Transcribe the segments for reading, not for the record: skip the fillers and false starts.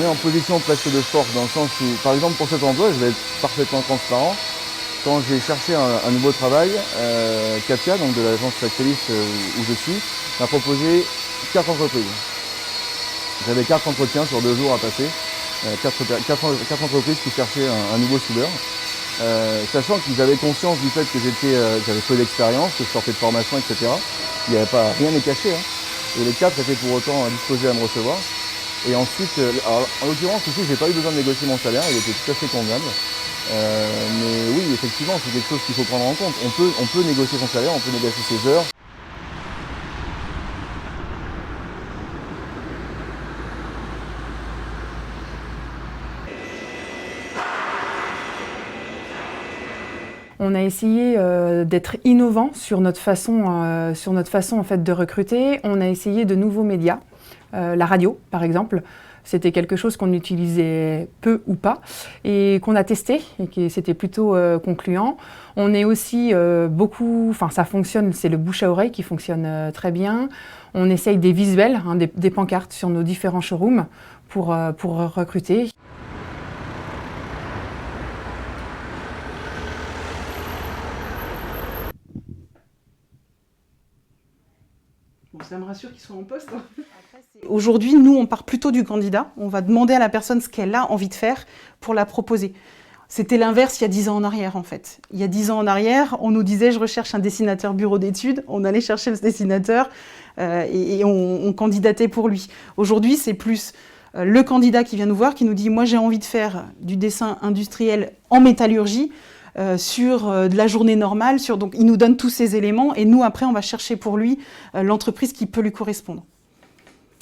est en position presque de force, dans le sens où, par exemple pour cet emploi, je vais être parfaitement transparent. Quand j'ai cherché un nouveau travail, Katia, donc de l'agence Actelis où je suis, m'a proposé 4 entreprises. J'avais 4 entretiens sur 2 jours à passer, 4 entreprises qui cherchaient un nouveau soudeur. Sachant qu'ils avaient conscience du fait que j'avais peu d'expérience, que je sortais de formation, etc. Il n'y avait pas, rien n'est caché, hein. Et les 4 étaient pour autant disposés à me recevoir. Et ensuite, alors, en l'occurrence ici, j'ai pas eu besoin de négocier mon salaire, il était tout à fait convenable. Mais oui, effectivement, c'est quelque chose qu'il faut prendre en compte. On peut négocier son salaire, on peut négocier ses heures. On a essayé d'être innovant sur notre façon en fait, de recruter. On a essayé de nouveaux médias, la radio par exemple. C'était quelque chose qu'on utilisait peu ou pas et qu'on a testé et qui c'était plutôt concluant. On est aussi ça fonctionne, c'est le bouche à oreille qui fonctionne très bien. On essaye des visuels, hein, des pancartes sur nos différents showrooms pour recruter. Bon, ça me rassure qu'ils soient en poste. Aujourd'hui, nous, on part plutôt du candidat. On va demander à la personne ce qu'elle a envie de faire pour la proposer. C'était l'inverse il y a 10 ans en arrière, en fait. Il y a 10 ans en arrière, on nous disait « je recherche un dessinateur bureau d'études ». On allait chercher le dessinateur et on candidatait pour lui. Aujourd'hui, c'est plus le candidat qui vient nous voir, qui nous dit « moi, j'ai envie de faire du dessin industriel en métallurgie ». Sur de la journée normale, donc il nous donne tous ces éléments et nous après on va chercher pour lui l'entreprise qui peut lui correspondre.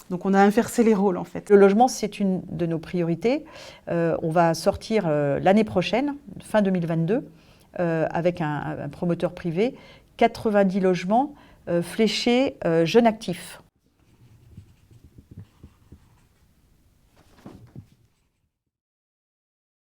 Donc on a inversé les rôles en fait. Le logement c'est une de nos priorités. On va sortir l'année prochaine, fin 2022, avec un promoteur privé, 90 logements fléchés jeunes actifs.